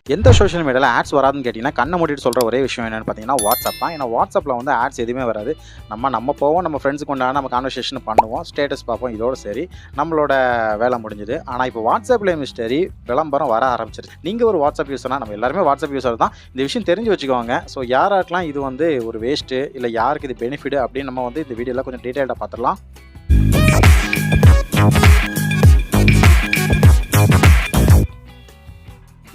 எந்த சோஷியல் மீடியாவில் ஆட்ஸ் வராதுன்னு கேட்டிங்கன்னா கண்ணை மூடிட்டு சொல்கிற ஒரே விஷயம் என்னென்னு பார்த்தீங்கன்னா வாட்ஸ்அப் தான். ஏன்னா வாட்ஸ்அப்பில் வந்து ஆட்ஸ் எதுவுமே வராது. நம்ம போவோம், நம்ம ஃப்ரெண்ட்ஸுக்கு உண்டான நம்ம கான்வர்சேஷன் பண்ணுவோம், ஸ்டேட்டஸ் பார்ப்போம், இதோட சரி நம்மளோட வேலை முடிஞ்சுது. ஆனால் இப்போ வாட்ஸ்அப்லேயும் மிஸ்டரி விளம்பரம் வர ஆரம்பிச்சிருச்சு. நீங்கள் ஒரு வாட்ஸ்அப் யூஸர்னா, நம்ம எல்லாருமே வாட்ஸ்அப் யூஸர் தான், இந்த விஷயம் தெரிஞ்சு வச்சுக்கோங்க. ஸோ யாராருக்கெல்லாம் இது வந்து ஒரு வேஸ்ட்டு இல்லை யாருக்கு இது பெனிஃபிட் அப்படின்னு நம்ம வந்து இந்த வீடியோவில் கொஞ்சம் டீட்டெயிலாக பார்த்துடலாம்.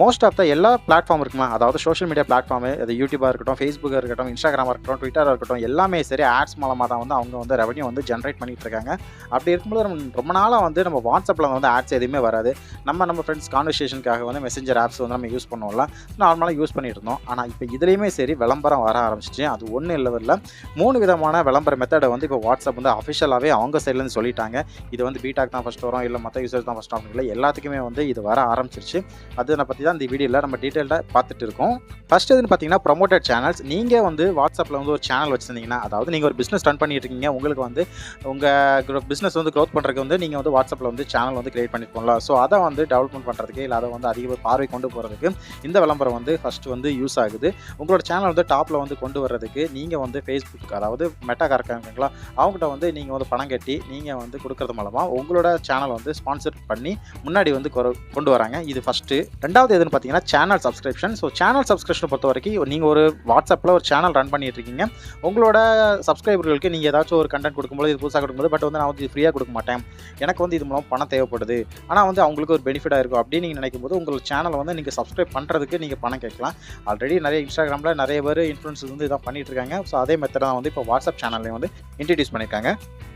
மோஸ்ட் ஆஃப் த எல்லா பிளாட்ஃபார்ம் இருக்குமா, அதாவது சோஷியல் மீடியா பிளாட்ஃபார்மு, அது யூடியூபாக இருக்கட்டும், ஃபேஸ்புக்காக இருக்கட்டும், இன்ஸ்டாகிராமாக இருக்கட்டும், ட்விட்டராக இருக்கட்டும், எல்லாமே சரி ஆட்ஸ் மூலமாக தான் வந்து அவங்க வந்து ரெவன்யூ வந்து ஜென்ரேட் பண்ணிகிட்டு இருக்காங்க. அப்படி இருக்கும்போது ரொம்ப நாளாக வந்து நம்ம வாட்ஸ்அப்பில் வந்து ஆட்ஸ் எதுவுமே வராது. நம்ம ஃப்ரெண்ட்ஸ் கான்வர்சேஷனுக்காக வந்து மெசேஞ்சர் ஆப்ஸ் வந்து நம்ம யூஸ் பண்ணுவோம்ல, நார்மலாக யூஸ் பண்ணிட்டு இருந்தோம். ஆனால் இப்போ இதுலேயுமே சரி விளம்பரம் வர ஆரம்பிச்சிச்சு. அது ஒன்றும் இல்லை, 3 விதமான விளம்பர மெத்தடை வந்து இப்போ வாட்ஸ்அப் வந்து அஃபிஷியலாகவே அவங்க சைட்லேருந்து சொல்லிட்டாங்க. இது வந்து பீடாக் தான் ஃபஸ்ட் வரும், இல்லை மற்ற யூசர்ஸ் தான் ஃபஸ்ட் ஆகும், இல்லை எல்லாத்துக்குமே வந்து இது வர ஆரம்பிச்சிருச்சு. அதை பற்றி தான் இந்த வீடியோவில் நம்ம டீட்டெயிலாக பார்த்துட்டு இருக்கோம். ஃபர்ஸ்ட் எதுன்னு பார்த்தீங்கன்னா ப்ரொமோட்டட் சேனல்ஸ். நீங்கள் வந்து வாட்ஸ்அப்பில் வந்து ஒரு சேனல் வச்சுருந்தீங்கன்னா, அதாவது நீங்கள் ஒரு பிஸ்னஸ் ரன் பண்ணிட்டு இருக்கீங்க, உங்களுக்கு வந்து உங்கள் பிஸ்னஸ் வந்து க்ரோத் பண்ணுறதுக்கு வந்து நீங்கள் வந்து வாட்ஸ்அப்பில் வந்து சேனல் வந்து கிரியேட் பண்ணிருக்கோம்ல. ஸோ அதை வந்து டெவலப்மெண்ட் பண்ணுறதுக்கு இல்லை அதை வந்து அதிக பார்வை கொண்டு போகிறதுக்கு இந்த விளம்பரம் வந்து ஃபஸ்ட்டு வந்து யூஸ் ஆகுது. உங்களோட சேனல் வந்து டாப்பில் வந்து கொண்டு வர்றதுக்கு நீங்கள் வந்து ஃபேஸ்புக், அதாவது மெட்டாக்காக இருக்காங்களா, அவங்ககிட்ட வந்து நீங்கள் வந்து பணம் கட்டி நீங்கள் வந்து கொடுக்கறது மூலமாக உங்களோட சேனல் வந்து ஸ்பான்சர் பண்ணி முன்னாடி வந்து கொண்டு வராங்க. இது ஃபஸ்ட்டு. ரெண்டாவது எதுன்னு பார்த்தீங்கன்னா சேனல் சப்ஸ்கிரிப்ஷன். ஸோ சேனல் சப்ஸ்கிரிப்ஷனை பொறுத்த வரைக்கும் நீங்கள் ஒரு வாட்ஸ்அப்பில் ஒரு சேனல் ரன் பண்ணிட்டு இருக்கீங்க, உங்களோட சப்ஸ்கிரைபர்களுக்கு நீங்கள் ஏதாச்சும் ஒரு கண்டென்ட் கொடுக்கும்போது, இது புதுசாக கொடுக்கும்போது, பட் வந்து நான் வந்து ஃப்ரீயாக கொடுக்க மாட்டேன், எனக்கு வந்து இது மூலம் பணம் தேவைப்படுது, ஆனால் வந்து அவங்களுக்கு ஒரு பெனிஃபிட்டாக இருக்கும் அப்படின்னு நீங்கள் நினைக்கும் போது உங்கள் சேனலை வந்து நீங்கள் சப்ஸ்கிரைப் பண்ணுறதுக்கு நீங்கள் பணம் கேட்கலாம். ஆல்ரெடி நிறைய இன்ஸ்டாகிராமில் நிறைய பேர் இன்ஃப்ளூன்சர்ஸ் வந்து இதான் பண்ணிட்டு இருக்காங்க. ஸோ அதே மெத்தட் தான் வந்து இப்போ வாட்ஸ்அப் சேனல்லையும் வந்து இன்ட்ரடியூஸ் பண்ணியிருக்காங்க.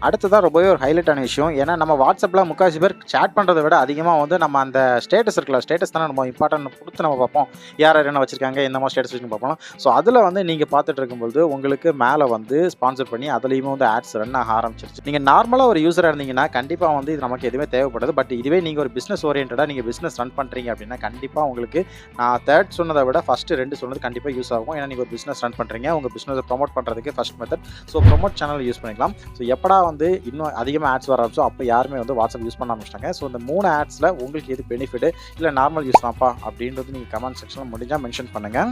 அடுத்ததான் ரொம்பவே ஒரு ஹைலைட்டான விஷயம். ஏன்னா நம்ம வாட்ஸ்அப்பில் முக்காசி பேர் சேட் பண்ணுறதை விட அதிகமாக வந்து நம்ம அந்த ஸ்டேட்டஸ் இருக்குல்ல, ஸ்டேட்டஸ் தானே நம்ம இம்பார்ட்டன்ட் கொடுத்து நம்ம பார்ப்போம், யார் என்ன வச்சிருக்காங்க, எந்த மாதிரி ஸ்டேட்டஸ் வச்சுன்னு பார்ப்போம். ஸோ அதில் வந்து நீங்கள் பார்த்துட்டு இருக்கும்போது உங்களுக்கு மேலே வந்து ஸ்பான்சர் பண்ணி அதுலேயுமே வந்து ஆட்ஸ் ரன் ஆக ஆரம்பிச்சிருச்சு. நீங்கள் நார்மலாக ஒரு யூஸராக இருந்தீங்கன்னா கண்டிப்பாக வந்து இது நமக்கு எதுவுமே தேவைப்படுது. பட் இதுவே நீங்கள் ஒரு பிஸ்னஸ் ஓரியன்டாக நீங்கள் பிஸ்னஸ் ரன் பண்ணுறீங்க அப்படின்னா கண்டிப்பாக உங்களுக்கு நான் தேர்ட் சொன்னதை விட ஃபஸ்ட்டு 2 சொன்னது கண்டிப்பாக யூஸ் ஆகும். ஏன்னா நீங்கள் ஒரு பிஸ்னஸ் ரன் பண்ணுறீங்க, உங்கள் பிஸ்னஸை ப்ரொமோட் பண்ணுறதுக்கு first method. So promote channel use பண்ணிக்கலாம். ஸோ எப்படா வந்து இன்னும் அதிகமாக ஆட்ஸ் வர ஆரம்பிச்சோ அப்போ யாருமே வந்து வாட்ஸ்அப் யூஸ் பண்ண ஆரம்பிச்சிட்டாங்க. ஸோ இந்த 3 ஆட்ஸில் உங்களுக்கு எது பெனிஃபிட் இல்லை நார்மல் யூஸ் தான்ப்பா அப்படின்றது நீங்கள் கமெண்ட் செக்ஷனில் முடிஞ்சால் மென்ஷன் பண்ணுங்கள்.